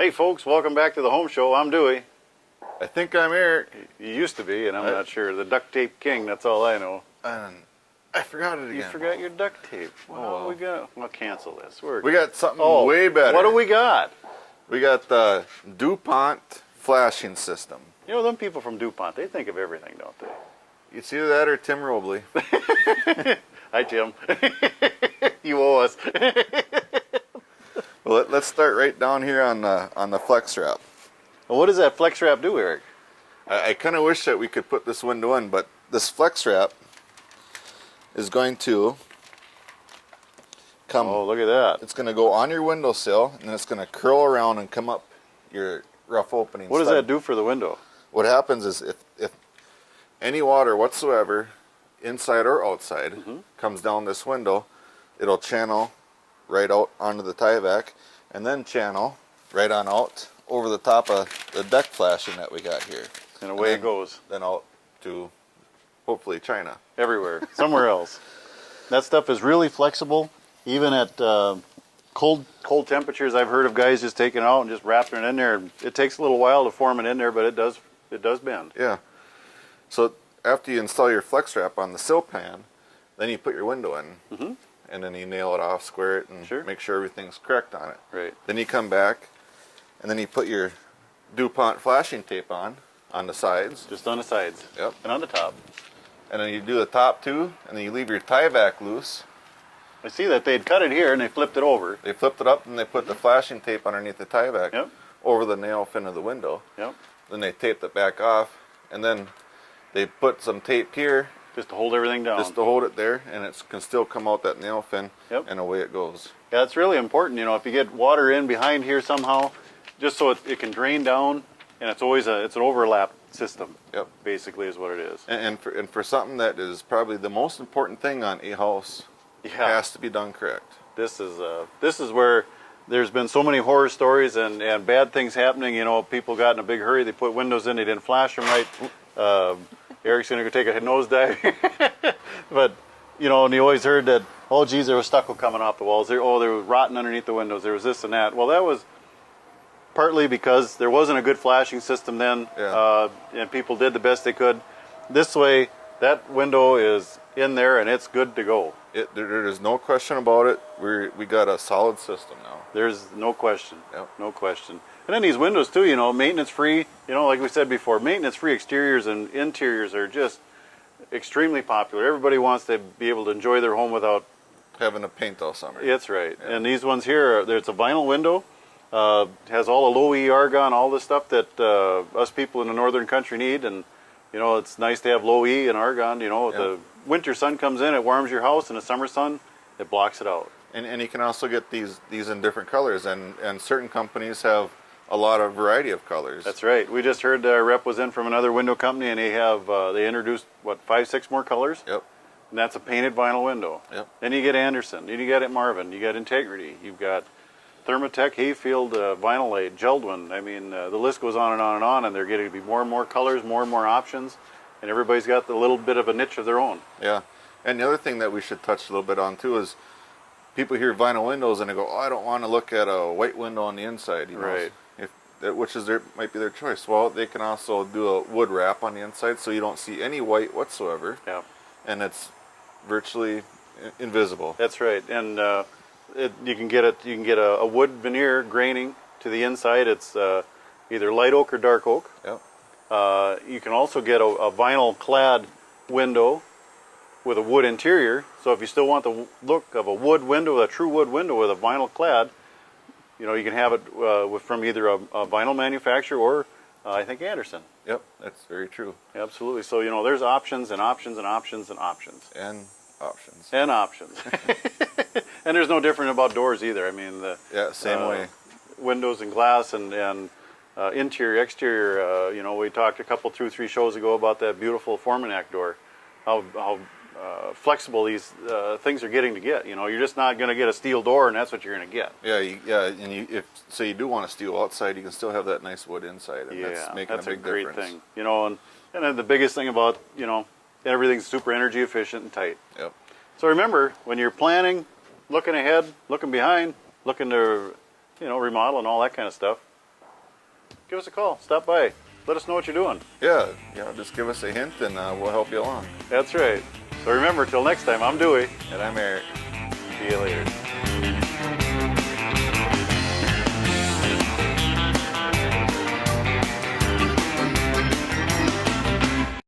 Hey folks, welcome back to the Home Show. I'm Dewey. I think I'm Eric. You used to be, and I'm not sure. The duct tape king, that's all I know. And I forgot it again. You forgot your duct tape. Well, we got. We'll cancel this. We got something way better. What do we got? We got the DuPont flashing system. You know, them people from DuPont, they think of everything, don't they? It's either that or Tim Robley. Hi, Tim. You owe us. Well, let's start right down here on the flex wrap. Well, what does that flex wrap do, Eric? I kind of wish that we could put this window in, but this flex wrap is going to come. Oh, look at that. It's going to go on your windowsill, and then it's going to curl around and come up your rough opening. What does that do for the window? What happens is if any water whatsoever, inside or outside, comes down this window, it'll channel right out onto the tie vac, and then channel right on out over the top of the deck flashing that we got here. And away it goes. Then out to hopefully China. Everywhere, somewhere else. That stuff is really flexible, even at cold temperatures. I've heard of guys just taking it out and just wrapping it in there. It takes a little while to form it in there, but it does bend. Yeah. So after you install your flex wrap on the sill pan, then you put your window in, and then you nail it off, square it, and make sure everything's correct on it. Right. Then you come back, and then you put your DuPont flashing tape on the sides. Just on the sides. Yep. And on the top. And then you do the top too, and then you leave your tie vac loose. I see that they'd cut it here and they flipped it over. They flipped it up and they put the flashing tape underneath the tie vac over the nail fin of the window. Yep. Then they taped it back off, and then they put some tape here. Just to hold everything down. Just to hold it there, and it can still come out that nail fin, and away it goes. Yeah, it's really important, you know, if you get water in behind here somehow, just so it can drain down, and it's always it's an overlap system. Yep. Basically is what it is. And for something that is probably the most important thing on a house, has to be done correct. This is where there's been so many horror stories and bad things happening. You know, people got in a big hurry. They put windows in. They didn't flash them right. Eric's going to go take a nosedive. But, you know, and you always heard that, oh, geez, there was stucco coming off the walls. There was rotten underneath the windows. There was this and that. Well, that was partly because there wasn't a good flashing system then, and people did the best they could. This way, that window is in there, and it's good to go. There's no question about it. We got a solid system now. There's no question. Yep. No question. And then these windows too, you know, maintenance-free. You know, like we said before, maintenance-free exteriors and interiors are just extremely popular. Everybody wants to be able to enjoy their home without having to paint all summer. That's right. Yeah. And these ones here, there's a vinyl window. Has all the low E argon, all the stuff that us people in the northern country need. And, you know, it's nice to have low E and argon. You know, the winter sun comes in, it warms your house, and the summer sun, it blocks it out. And you can also get these in different colors, and certain companies have a lot of variety of colors. That's right. We just heard a rep was in from another window company, and they introduced, 5-6 more colors? Yep. And that's a painted vinyl window. Yep. Then you get Andersen, then you get it Marvin, you got Integrity, you've got Thermatech, Hayfield, Vinylite, Geldwin. I mean, the list goes on and on and on, and they're getting to be more and more colors, more and more options, and everybody's got a little bit of a niche of their own. Yeah. And the other thing that we should touch a little bit on too is people hear vinyl windows and they go, oh, I don't want to look at a white window on the inside. You know? Right. Which is might be their choice. Well, they can also do a wood wrap on the inside, so you don't see any white whatsoever. Yeah. And it's virtually invisible. That's right. And you can get a wood veneer graining to the inside. It's either light oak or dark oak. Yep. You can also get a vinyl clad window with a wood interior. So if you still want the look of a wood window, a true wood window with a vinyl clad, you know, you can have it from either a vinyl manufacturer or I think Andersen. Yep, that's very true. Absolutely. So, you know, there's options and options and options and options. And options. And options. And there's no different about doors either. I mean, same way. Windows and glass and interior, exterior. You know, we talked a couple, 2-3 shows ago about that beautiful Formanak door. How flexible these things are getting to get. You know, you're just not going to get a steel door, and that's what you're going to get. And if you do want a steel outside, you can still have that nice wood inside, and that's making a big great difference. Thing. You know, and then the biggest thing about, you know, everything's super energy efficient and tight. Yep. So remember, when you're planning, looking ahead, looking behind, looking to, you know, remodel and all that kind of stuff, give us a call. Stop by. Let us know what you're doing. Yeah, just give us a hint and we'll help you along. That's right. So remember, till next time, I'm Dewey. And I'm Eric. See you later.